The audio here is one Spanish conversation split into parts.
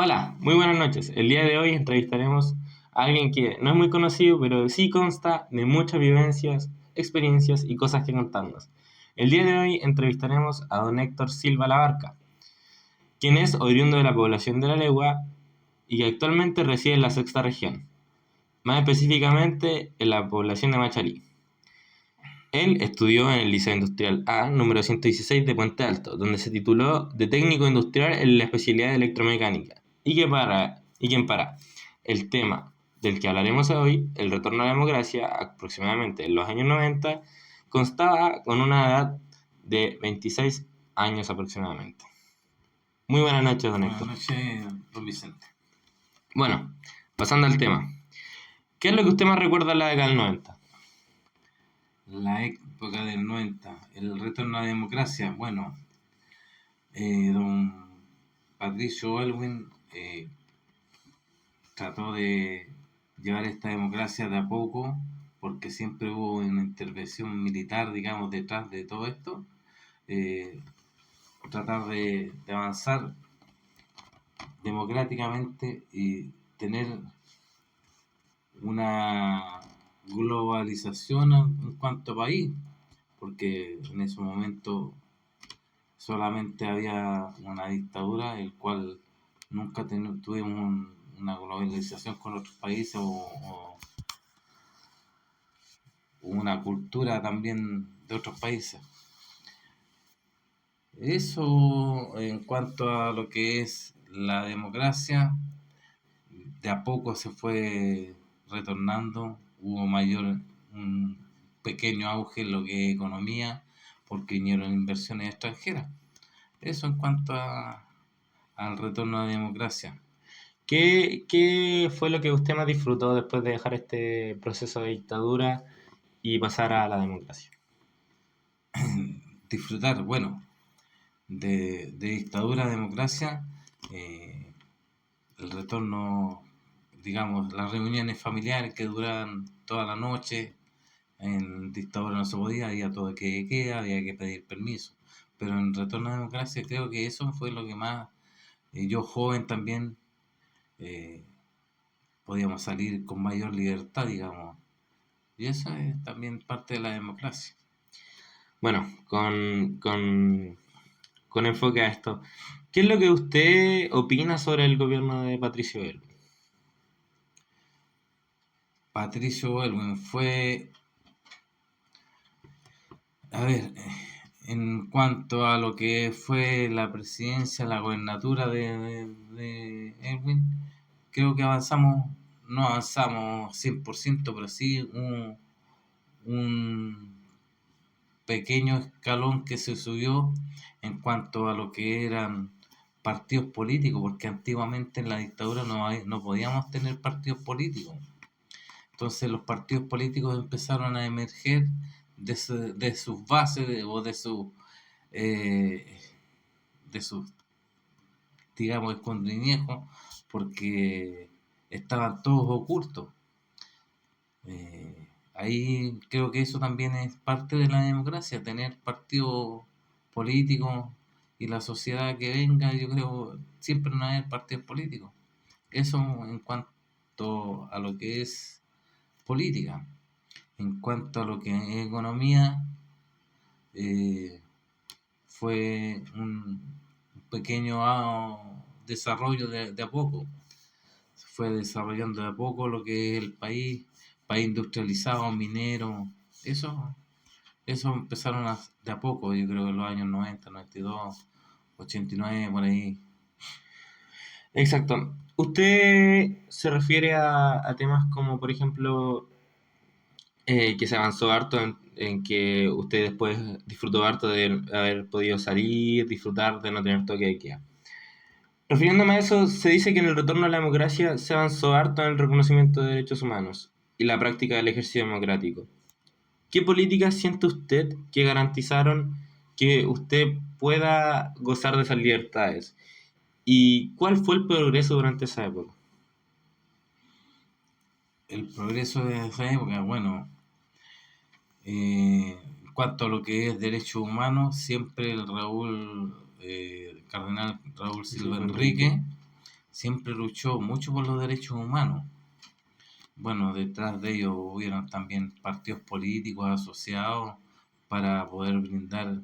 Hola, muy buenas noches. El día de hoy entrevistaremos a alguien que no es muy conocido, pero sí consta de muchas vivencias, experiencias y cosas que contarnos. El día de hoy entrevistaremos a don Héctor Silva Labarca, quien es oriundo de la población de La Legua y que actualmente reside en la sexta región, más específicamente en la población de Machalí. Él estudió en el Liceo Industrial A, número 116 de Puente Alto, donde se tituló de técnico industrial en la especialidad de electromecánica, y quien para el tema del que hablaremos hoy, el retorno a la democracia, aproximadamente en los años 90, constaba con una edad de 26 años aproximadamente. Muy buenas noches, don Buenas Héctor. noches, don Vicente. Bueno, pasando al tema. ¿Qué es lo que usted más recuerda de la década del 90? La época del 90, el retorno a la democracia. Bueno, don Patricio Elwin trató de llevar esta democracia de a poco, porque siempre hubo una intervención militar, digamos, detrás de todo esto. Eh, Tratar de avanzar democráticamente y tener una globalización en cuanto a país, porque en ese momento solamente había una dictadura, el cual nunca tuvimos una globalización con otros países o una cultura también de otros países. Eso en cuanto a lo que es la democracia, de a poco se fue retornando, hubo un pequeño auge en lo que es economía, porque vinieron inversiones extranjeras. Eso en cuanto al retorno a la democracia. ¿Qué fue lo que usted más disfrutó después de dejar este proceso de dictadura y pasar a la democracia? Disfrutar, bueno, de dictadura a democracia, eh, el retorno, digamos, las reuniones familiares que duraban toda la noche. En dictadura no se podía, había todo que queda, había que pedir permiso. Pero en retorno a la democracia creo que eso fue lo que más, yo joven también, eh, podíamos salir con mayor libertad, digamos. Y eso es también parte de la democracia. Bueno, con enfoque a esto, ¿qué es lo que usted opina sobre el gobierno de Patricio Elwin? Patricio Elwin fue, a ver, en cuanto a lo que fue la presidencia, la gobernatura de Elwin, creo que no avanzamos 100%, pero sí un pequeño escalón que se subió en cuanto a lo que eran partidos políticos, porque antiguamente en la dictadura no podíamos tener partidos políticos. Entonces los partidos políticos empezaron a emerger de sus bases o eh, de sus, digamos, escondriñejos, porque estaban todos ocultos. Ahí creo que eso también es parte de la democracia, tener partidos políticos y la sociedad que venga, yo creo, siempre no hay partidos políticos. Eso en cuanto a lo que es política. En cuanto a lo que es economía, eh, fue un pequeño desarrollo de a poco. Se fue desarrollando de a poco lo que es el país industrializado, minero. Eso, eso empezaron de a poco, yo creo que en los años 90, 92, 89, por ahí. Exacto. ¿Usted se refiere a temas como, por ejemplo, que se avanzó harto en que usted después disfrutó harto de haber podido salir, disfrutar de no tener toque de queda? Refiriéndome a eso, se dice que en el retorno a la democracia se avanzó harto en el reconocimiento de derechos humanos y la práctica del ejercicio democrático. ¿Qué políticas siente usted que garantizaron que usted pueda gozar de esas libertades? ¿Y cuál fue el progreso durante esa época? El progreso de esa época, bueno, en cuanto a lo que es derechos humanos, siempre el Cardenal Raúl Silva Enrique, siempre luchó mucho por los derechos humanos. Bueno, detrás de ellos hubieron también partidos políticos asociados para poder brindar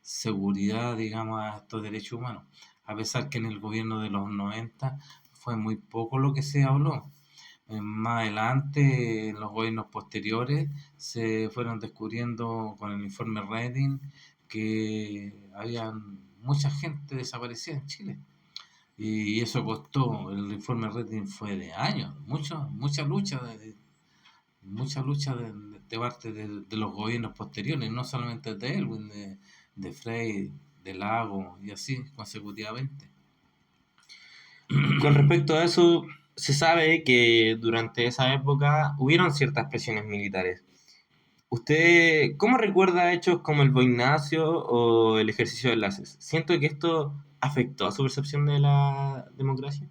seguridad, digamos, a estos derechos humanos. A pesar que en el gobierno de los 90 fue muy poco lo que se habló. Más adelante, en los gobiernos posteriores, se fueron descubriendo con el informe Reding que había mucha gente desaparecida en Chile. Y eso costó, el informe Reding fue de años, mucha lucha de parte de los gobiernos posteriores, no solamente de Elwin, de Frey, de Lago y así consecutivamente. Con respecto a eso, se sabe que durante esa época hubieron ciertas presiones militares. ¿Usted cómo recuerda hechos como el boinazo o el ejercicio de enlaces? Siento que esto afectó a su percepción de la democracia.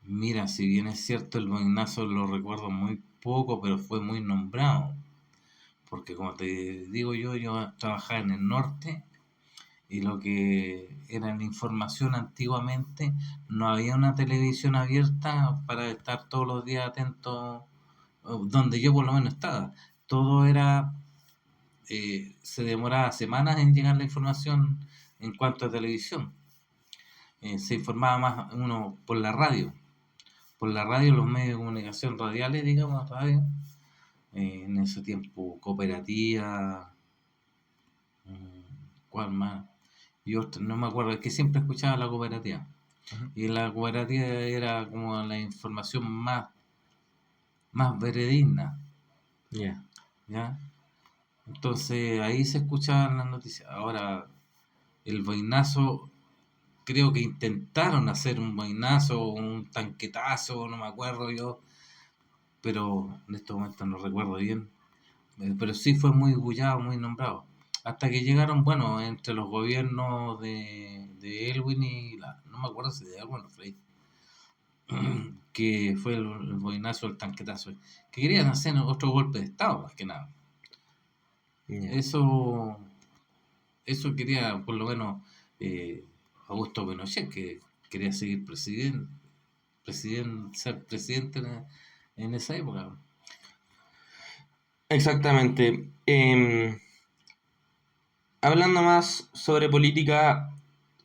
Mira, si bien es cierto, el boinazo lo recuerdo muy poco, pero fue muy nombrado. Porque como te digo yo trabajaba en el norte y lo que era la información antiguamente, no había una televisión abierta para estar todos los días atento, donde yo por lo menos estaba. Todo era, se demoraba semanas en llegar la información en cuanto a televisión. Se informaba más uno por la radio, los medios de comunicación radiales, digamos, radio, en ese tiempo cooperativa, ¿cuál más? Yo no me acuerdo, es que siempre escuchaba la cooperativa. Ujú. Y la cooperativa era como la información más veredigna, Ya. ¿ya? Entonces ahí se escuchaban las noticias. Ahora, el boinazo, creo que intentaron hacer un boinazo, un tanquetazo, no me acuerdo yo, pero en estos momentos no recuerdo bien. Pero sí fue muy bullado, muy nombrado. Hasta que llegaron, bueno, entre los gobiernos de Elwin y no me acuerdo si de Elwin o Frey, que fue el boinazo, el tanquetazo, que querían hacer otro golpe de Estado, más que nada. Ya. Eso, eso quería, por lo menos, eh, Augusto Pinochet, que quería seguir ser presidente en esa época. Exactamente. Hablando más sobre política,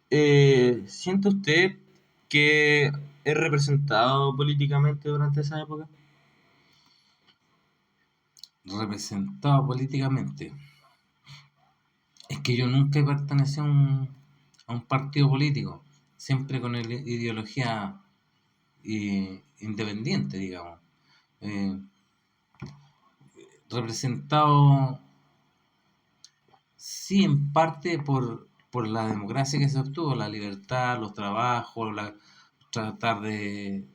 ¿siente usted que es representado políticamente durante esa época? Representado políticamente. Es que yo nunca he pertenecido a un partido político, siempre con ideología independiente, digamos. Eh, Representado, sí, en parte por la democracia que se obtuvo, la libertad, los trabajos, tratar de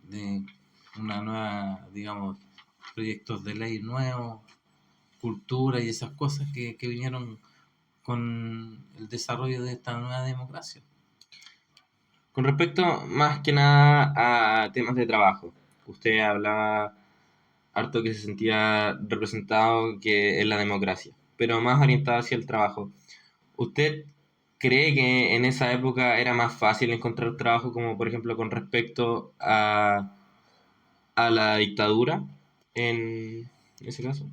una nueva, digamos, proyectos de ley nuevos, cultura y esas cosas que vinieron con el desarrollo de esta nueva democracia. Con respecto más que nada a temas de trabajo, usted hablaba harto que se sentía representado que en la democracia, pero más orientado hacia el trabajo. ¿Usted cree que en esa época era más fácil encontrar trabajo, como por ejemplo con respecto a la dictadura en ese caso?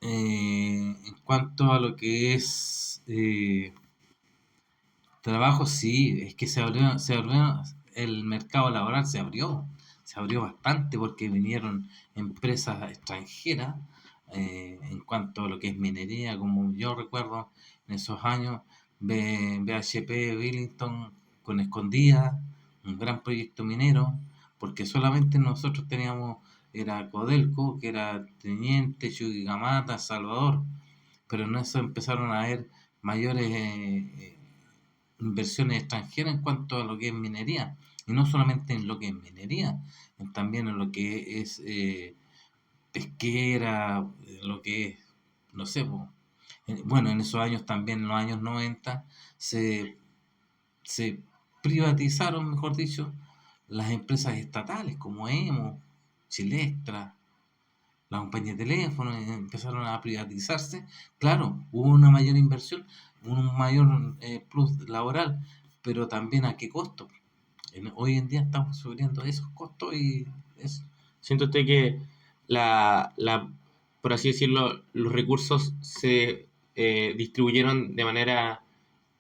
En cuanto a lo que es trabajo, sí, es que el mercado laboral se abrió bastante porque vinieron empresas extranjeras en cuanto a lo que es minería, como yo recuerdo en esos años, BHP Billington con Escondida, un gran proyecto minero, porque solamente nosotros teníamos, era Codelco, que era Teniente, Chuquicamata, Salvador, pero en eso empezaron a haber mayores inversiones extranjeras en cuanto a lo que es minería, y no solamente en lo que es minería, también en lo que es pesquera, lo que es, no sé, bueno, en esos años también, en los años 90, se, se privatizaron, mejor dicho, las empresas estatales como EMO, Chilextra, la compañía de teléfono empezaron a privatizarse. Claro, hubo una mayor inversión, un mayor plus laboral, pero también a qué costo. Hoy en día estamos sufriendo esos costos y eso. ¿Siente usted que por así decirlo, los recursos se distribuyeron de manera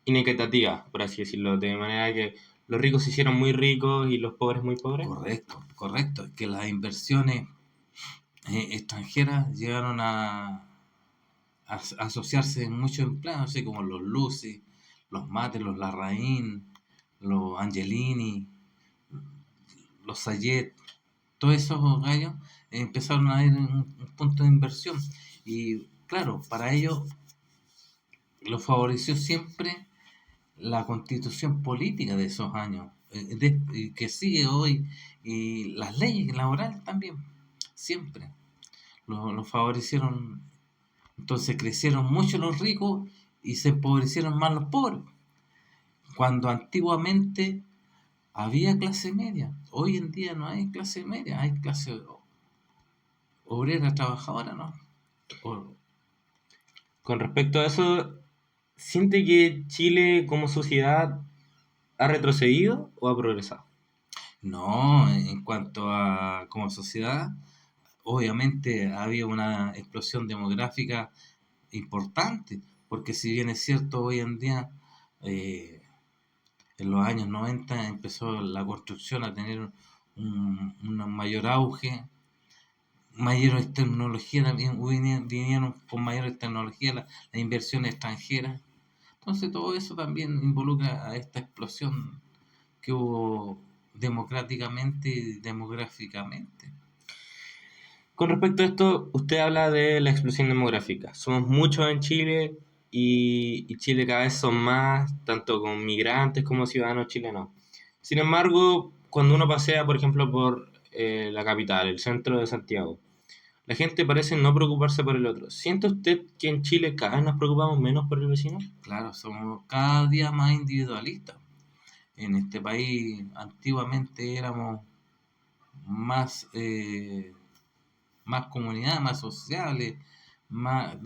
inequitativa, por así decirlo, de manera que los ricos se hicieron muy ricos y los pobres muy pobres? Correcto, correcto. Es que las inversiones extranjeras llegaron a asociarse en muchos empleados, así como los Lucy, los Mate, los Larraín, los Angelini, los Sayet, todos esos gallos empezaron a ir en un punto de inversión. Y claro, para ellos lo favoreció siempre la constitución política de esos años, y que sigue hoy, y las leyes laborales también, siempre lo favorecieron. Entonces crecieron mucho los ricos y se empobrecieron más los pobres, cuando antiguamente había clase media. Hoy en día no hay clase media, hay clase obrera, trabajadora, ¿no? O- Con respecto a eso, ¿siente que Chile como sociedad ha retrocedido o ha progresado? no, en cuanto a como sociedad, obviamente ha habido una explosión demográfica importante, porque si bien es cierto, hoy en día, eh, en los años 90 empezó la construcción a tener un mayor auge, mayores tecnologías, también vinieron con mayores tecnologías la inversión extranjera. Entonces todo eso también involucra a esta explosión que hubo democráticamente y demográficamente. Con respecto a esto, usted habla de la explosión demográfica. Somos muchos en Chile y Chile cada vez son más, tanto con migrantes como ciudadanos chilenos. Sin embargo, cuando uno pasea, por ejemplo, por la capital, el centro de Santiago, la gente parece no preocuparse por el otro. ¿Siente usted que en Chile cada vez nos preocupamos menos por el vecino? Claro, somos cada día más individualistas. En este país antiguamente éramos más, más comunidad, más sociables, más,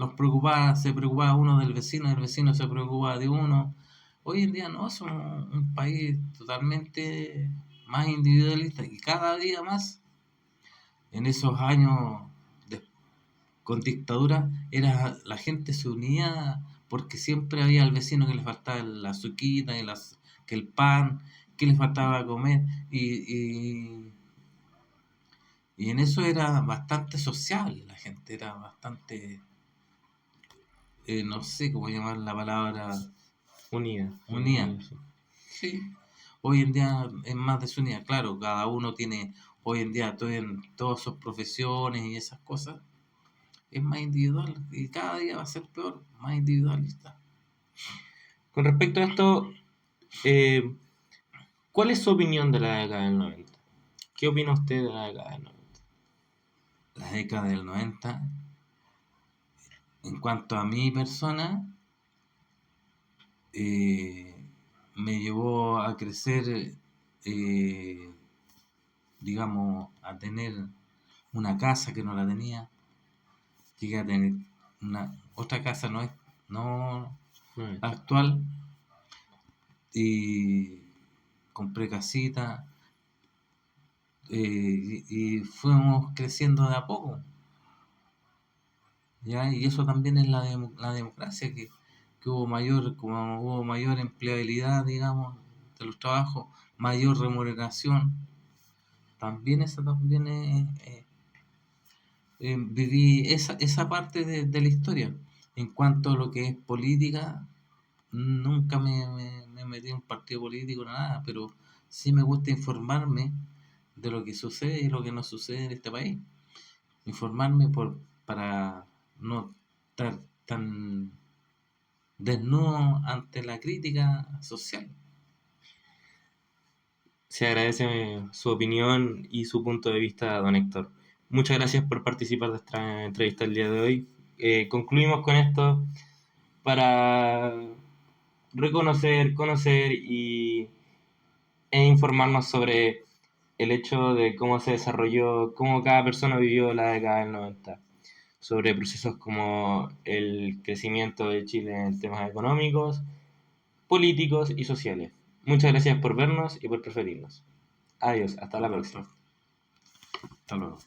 se preocupaba uno del vecino, el vecino se preocupaba de uno. Hoy en día no, somos un país totalmente más individualista y cada día más. En esos años de- con dictadura era la gente se unía porque siempre había al vecino que le faltaba la azuquita, que el pan, que le faltaba comer y en eso era bastante sociable, la gente era bastante, no sé cómo llamar la palabra, Unida. unida. Sí, hoy en día es más desunida, claro, cada uno tiene, hoy en día en todas sus profesiones y esas cosas, es más individual y cada día va a ser peor, más individualista. Con respecto a esto, eh, ¿cuál es su opinión de la década del 90? ¿Qué opina usted de la década del 90? La década del 90, en cuanto a mi persona, eh, me llevó a crecer, eh, digamos, a tener una casa que no la tenía, llegué a tener una otra casa no No, actual y compré casita, y fuimos creciendo de a poco, ¿ya? Y eso también es la democracia, que como hubo mayor empleabilidad, digamos, de los trabajos, mayor remuneración, también esa también viví esa parte de la historia. En cuanto a lo que es política, nunca me metí en un partido político, nada, pero sí me gusta informarme de lo que sucede y lo que no sucede en este país. Informarme para no estar tan desnudo ante la crítica social. se agradece su opinión y su punto de vista, don Héctor. Muchas gracias por participar de esta entrevista el día de hoy. Concluimos con esto para reconocer, conocer e informarnos sobre el hecho de cómo se desarrolló, cómo cada persona vivió la década del 90, sobre procesos como el crecimiento de Chile en temas económicos, políticos y sociales. Muchas gracias por vernos y por preferirnos. Adiós, hasta la próxima. Hasta luego.